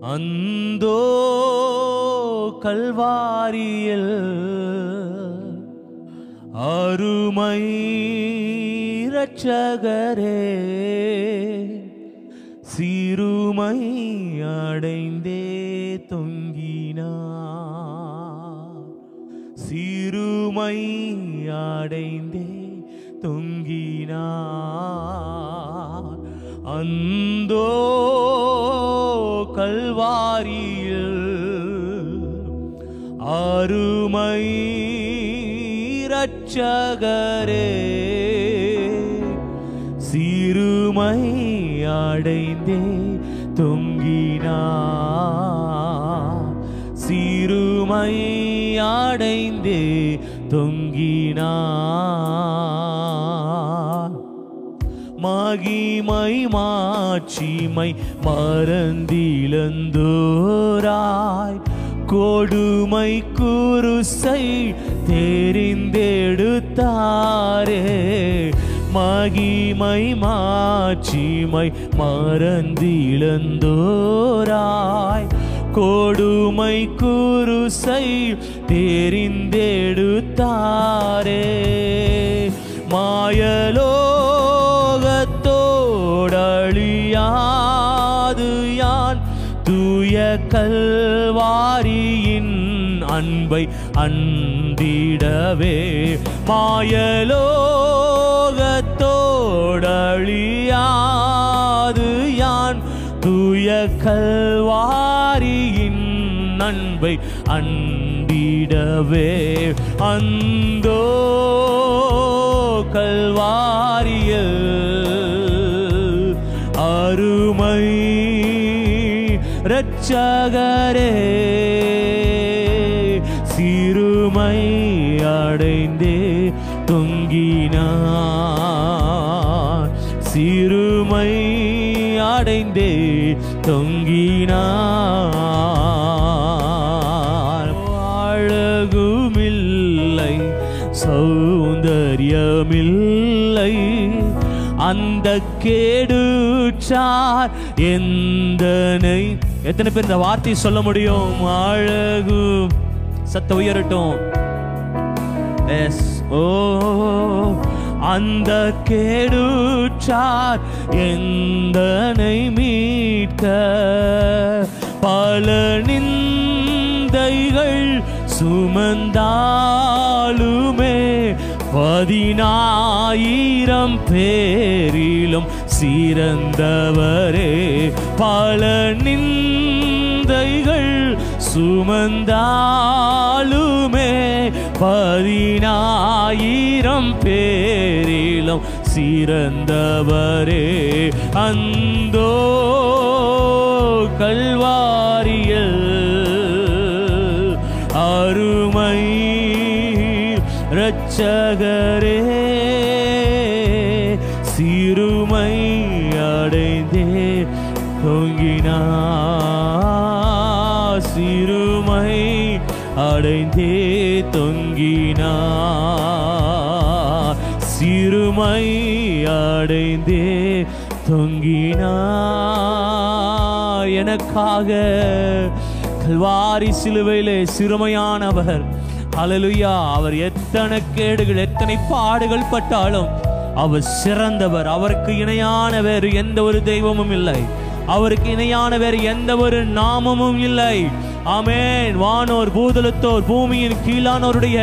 அந்தோ கல்வாரியில் அருமை இரட்சகரே சிறுமை அடைந்தே தொங்கினார், சிறுமை அடைந்தே தொங்கினார். அந்தோ கல்வாரியில் அருமை இரட்சகரே சிறுமை அடைந்தே தொங்கினார், சிறுமை அடைந்தே தொங்கினார். மகிமை மாட்சிமை மறந்திழந்தோராய் கொடுமை குருசை தெரிந்தெடுத்தாரே. மகிமை மாட்சிமை மறந்திழந்தோராய் கொடுமை குருசை தெரிந்தெடுத்தாரே. மாயலோகத்தோடழியாது யான் தூய கல்வாரியின் அன்பை அண்டிடவே. மாயலோகத்தோடழியாது யான் தூய கல்வாரியின் அன்பை அண்டிடவே. அந்தோ கல்வாரியில் அருமை இரட்சகரே சிறுமை அடைந்தே தொங்கினார், சிறுமை அடைந்தே தொங்கினார். அழகுமில்லை சௌந்தரியமில்லை அந்த கேடுச்சார் எந்தனை. எத்தனை பேர் இந்த வார்த்தை சொல்ல முடியும்? அழகு சத்த உயரட்டும். எஸ் ஓ அந்த கேடுச்சார் எந்தனை மீட்க. பல நிந்தைகள் சுமந்தாலுமே 10,000 பேரிலும் சிறந்தவரே. பல நிந்தைகள் சுமந்தாலுமே 10,000 பேரிலும் சிறந்தவரே. அந்தோ கல்வாரியில் அருமை இரட்சகரே சிறுமை அடைந்தே தொங்கினார், சிறுமை அடைந்தே தொங்கினார், சிறுமை அடைந்தே தொங்கினார். எனக்காக கல்வாரி சிலுவையிலே சிறுமையானவர். ஹல்லேலூயா. அவர் எத்தனை கேடுகள் எத்தனை பாடுகள் பட்டாலும் அவர் சிறந்தவர். அவருக்கு இணையான வேறு எந்த ஒரு தெய்வமும் இல்லை, அவருக்கு இணையான வேறு எந்த ஒரு நாமமும் இல்லை. ஆமென். வானோர் பூதலத்தோர் பூமியின் கீழானோருடைய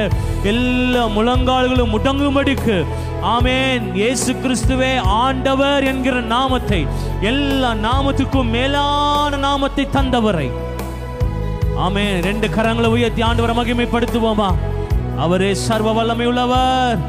எல்லா முழங்கால்களும் முடங்கும்படிக்கு ஆமென் இயேசு கிறிஸ்துவே ஆண்டவர் என்கிற நாமத்தை, எல்லா நாமத்துக்கும் மேலான நாமத்தை தந்தவரை ஆமென் 2 கரங்களை உயர்த்தி ஆண்டவரை மகிமைப்படுத்துவோமா? அவரே சர்வ வல்லமை உள்ளவர்.